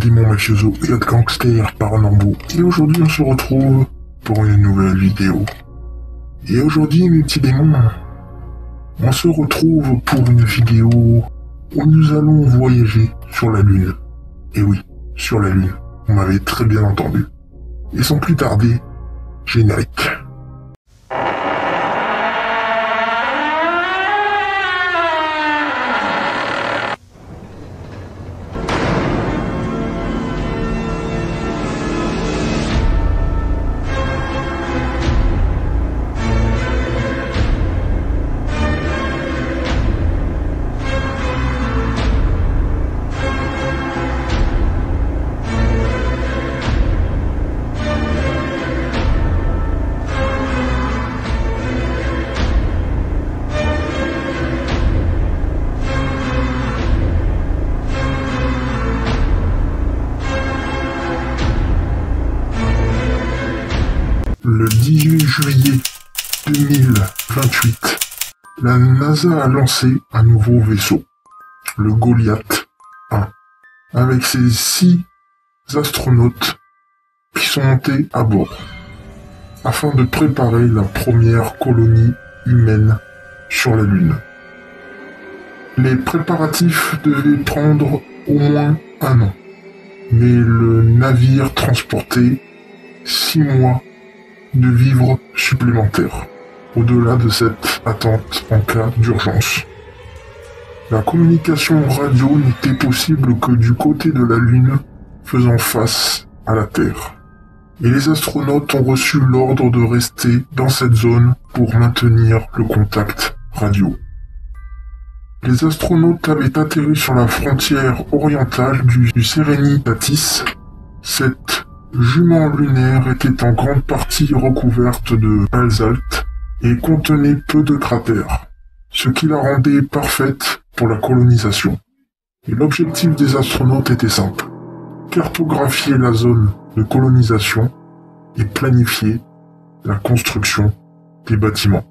démons mafioso et autres gangsters paranormaux. Et aujourd'hui on se retrouve pour une nouvelle vidéo. Et aujourd'hui mes petits démons, on se retrouve pour une vidéo où nous allons voyager sur la Lune. Et oui, sur la Lune, vous m'avez très bien entendu. Et sans plus tarder, générique. Le 18 juillet 2028, la NASA a lancé un nouveau vaisseau, le Goliath 1, avec ses 6 astronautes qui sont montés à bord, afin de préparer la première colonie humaine sur la Lune. Les préparatifs devaient prendre au moins 1 an, mais le navire transportait 6 mois de vivres supplémentaires, au-delà de cette attente en cas d'urgence. La communication radio n'était possible que du côté de la Lune, faisant face à la Terre. Et les astronautes ont reçu l'ordre de rester dans cette zone pour maintenir le contact radio. Les astronautes avaient atterri sur la frontière orientale du Serenitatis. Cette jument lunaire était en grande partie recouverte de basalte et contenait peu de cratères, ce qui la rendait parfaite pour la colonisation. Et l'objectif des astronautes était simple: cartographier la zone de colonisation et planifier la construction des bâtiments.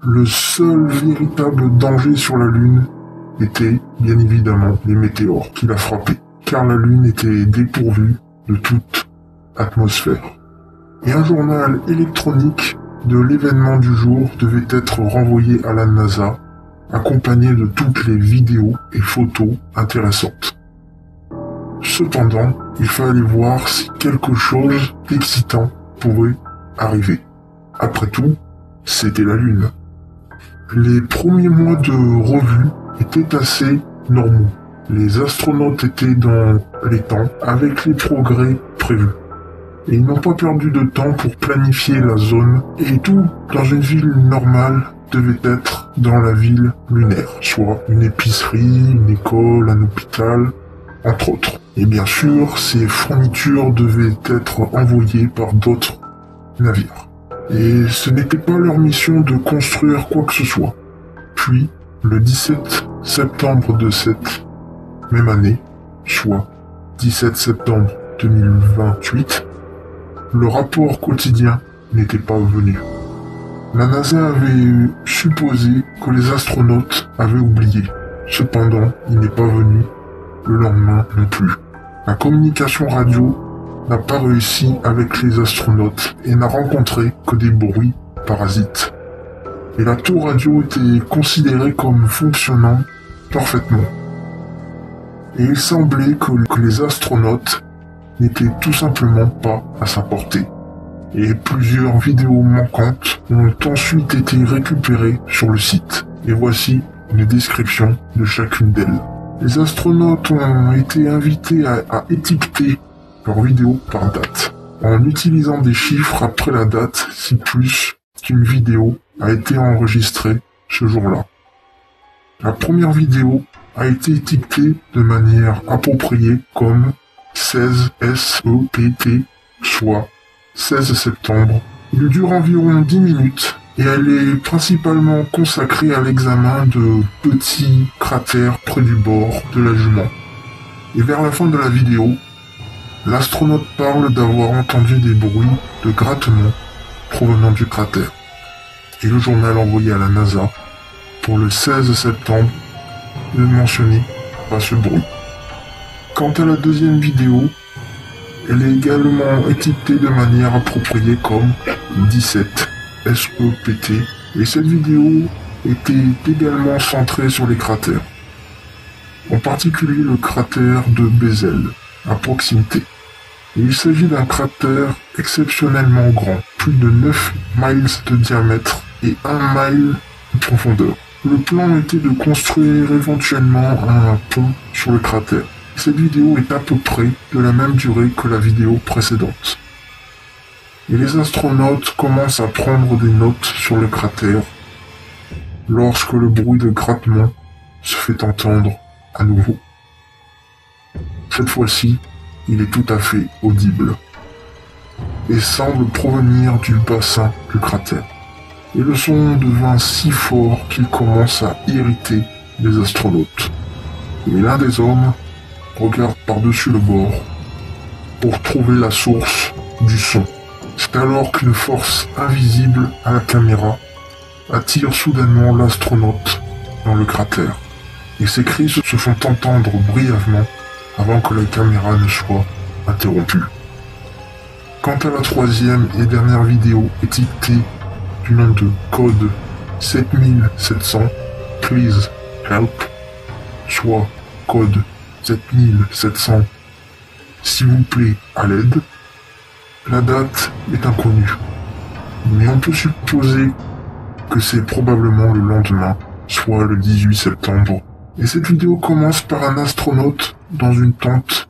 Le seul véritable danger sur la Lune était bien évidemment les météores qui la frappaient, car la Lune était dépourvue de toute atmosphère. Et un journal électronique de l'événement du jour devait être renvoyé à la NASA, accompagné de toutes les vidéos et photos intéressantes. Cependant, il fallait voir si quelque chose d'excitant pouvait arriver. Après tout, c'était la Lune. Les premiers mois de revue étaient assez normaux. Les astronautes étaient dans les temps avec les progrès prévus. Et ils n'ont pas perdu de temps pour planifier la zone, et tout dans une ville normale devait être dans la ville lunaire, soit une épicerie, une école, un hôpital, entre autres. Et bien sûr, ces fournitures devaient être envoyées par d'autres navires. Et ce n'était pas leur mission de construire quoi que ce soit. Puis, le 17 septembre de cette même année, soit 17 septembre 2028, le rapport quotidien n'était pas venu. La NASA avait supposé que les astronautes avaient oublié. Cependant, il n'est pas venu le lendemain non plus. La communication radio n'a pas réussi avec les astronautes et n'a rencontré que des bruits parasites. Et la tour radio était considérée comme fonctionnant parfaitement. Et il semblait que les astronautes n'était tout simplement pas à sa portée. Et plusieurs vidéos manquantes ont ensuite été récupérées sur le site. Et voici une description de chacune d'elles. Les astronautes ont été invités à étiqueter leurs vidéos par date, en utilisant des chiffres après la date si plus qu'une vidéo a été enregistrée ce jour-là. La première vidéo a été étiquetée de manière appropriée comme 16 SEPT, soit 16 septembre. Il dure environ 10 minutes et elle est principalement consacrée à l'examen de petits cratères près du bord de la jument. Et vers la fin de la vidéo, l'astronaute parle d'avoir entendu des bruits de grattement provenant du cratère. Et le journal envoyé à la NASA pour le 16 septembre ne mentionnait pas ce bruit. Quant à la deuxième vidéo, Elle est également étiquetée de manière appropriée comme 17 SEPT et cette vidéo était également centrée sur les cratères, en particulier le cratère de Bezel, à proximité. Il s'agit d'un cratère exceptionnellement grand, plus de 9 miles de diamètre et 1 mile de profondeur. Le plan était de construire éventuellement un pont sur le cratère. Cette vidéo est à peu près de la même durée que la vidéo précédente. Et les astronautes commencent à prendre des notes sur le cratère lorsque le bruit de grattement se fait entendre à nouveau. Cette fois-ci, il est tout à fait audible et semble provenir du bassin du cratère. Et le son devint si fort qu'il commence à irriter les astronautes. Et l'un des hommes regarde par-dessus le bord pour trouver la source du son. C'est alors qu'une force invisible à la caméra attire soudainement l'astronaute dans le cratère. Et ses cris se font entendre brièvement avant que la caméra ne soit interrompue. Quant à la troisième et dernière vidéo étiquetée du nom de code 7700 Please Help, soit code 7700 s'il vous plaît à l'aide, la date est inconnue, mais on peut supposer que c'est probablement le lendemain, soit le 18 septembre. Et cette vidéo commence par un astronaute dans une tente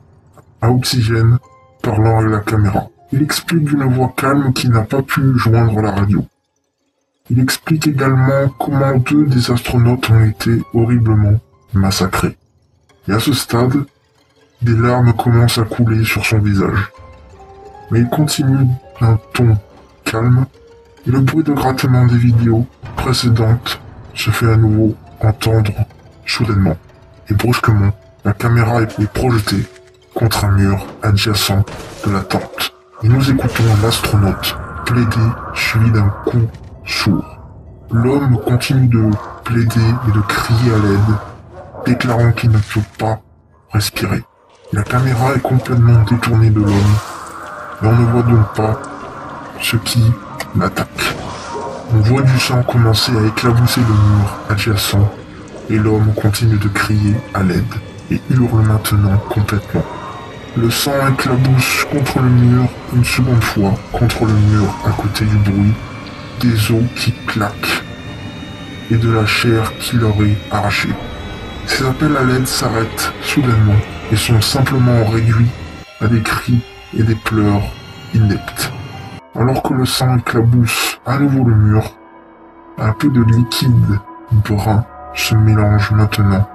à oxygène parlant avec la caméra. Il explique d'une voix calme qu'il n'a pas pu joindre la radio. Il explique également comment 2 des astronautes ont été horriblement massacrés. Et à ce stade, des larmes commencent à couler sur son visage. Mais il continue d'un ton calme et le bruit de grattement des vidéos précédentes se fait à nouveau entendre soudainement. Et brusquement, la caméra est projetée contre un mur adjacent de la tente. Et nous écoutons l'astronaute plaider suivi d'un coup sourd. L'homme continue de plaider et de crier à l'aide, déclarant qu'il ne peut pas respirer. La caméra est complètement détournée de l'homme, et on ne voit donc pas ce qui l'attaque. On voit du sang commencer à éclabousser le mur adjacent, et l'homme continue de crier à l'aide, et hurle maintenant complètement. Le sang éclabousse contre le mur une seconde fois, contre le mur à côté du bruit, des os qui claquent, et de la chair qui leur est arrachée. Ces appels à l'aide s'arrêtent soudainement, et sont simplement réduits à des cris et des pleurs ineptes. Alors que le sang éclabousse à nouveau le mur, un peu de liquide brun se mélange maintenant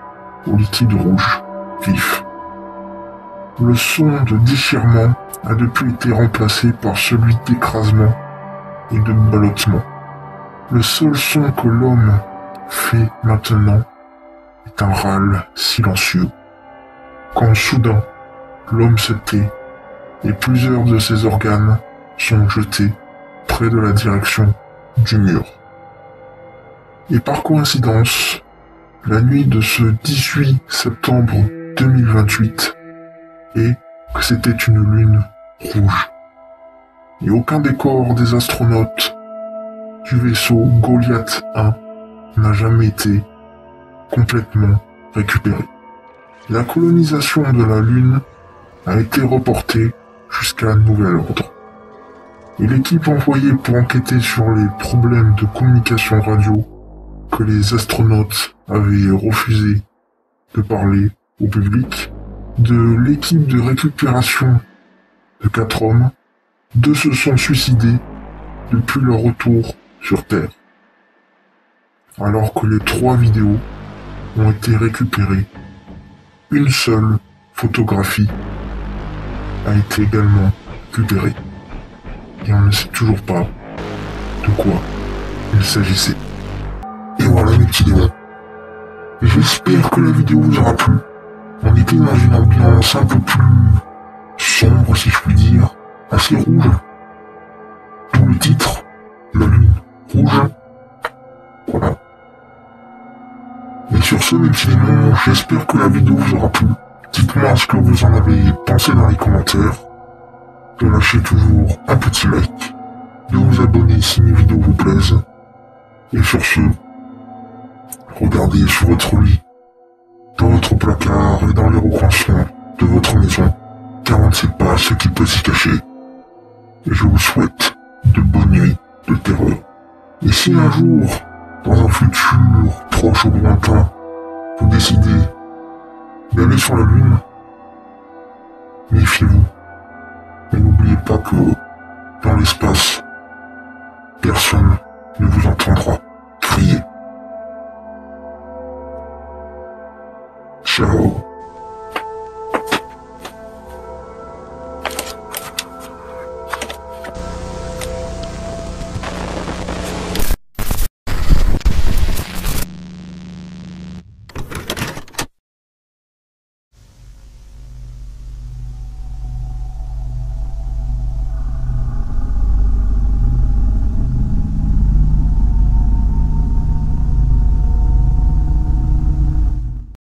au liquide rouge vif. Le son de déchirement a depuis été remplacé par celui d'écrasement et de ballottement. Le seul son que l'homme fait maintenant est un râle silencieux. Quand soudain, l'homme se tait et plusieurs de ses organes sont jetés près de la direction du mur. Et par coïncidence, la nuit de ce 18 septembre 2028, et que c'était une lune rouge. Et aucun des corps des astronautes du vaisseau Goliath 1 n'a jamais été complètement récupéré. La colonisation de la Lune a été reportée jusqu'à nouvel ordre. Et l'équipe envoyée pour enquêter sur les problèmes de communication radio que les astronautes avaient refusé de parler au public, de l'équipe de récupération de 4 hommes, 2 se sont suicidés depuis leur retour sur Terre, alors que les 3 vidéos ont été récupérées. Une seule photographie a été également récupérée, et on ne sait toujours pas de quoi il s'agissait. Et voilà mes petits démons. J'espère que la vidéo vous aura plu. On était dans une ambiance un peu plus sombre, si je puis dire, assez rouge. D'où le titre, la lune rouge. Voilà. Et sur ce, mes petits démons, j'espère que la vidéo vous aura plu. Dites-moi ce que vous en avez pensé dans les commentaires. de lâcher toujours un petit like, de vous abonner si mes vidéos vous plaisent. Et sur ce, regardez sur votre lit, dans votre placard et dans les recoins de votre maison, car on ne sait pas ce qui peut s'y cacher. Et je vous souhaite de bonnes nuits de terreur. Et si un jour, dans un futur proche ou lointain, vous décidez d'aller sur la Lune, méfiez-vous. Et n'oubliez pas que, dans l'espace, personne ne vous entendra crier.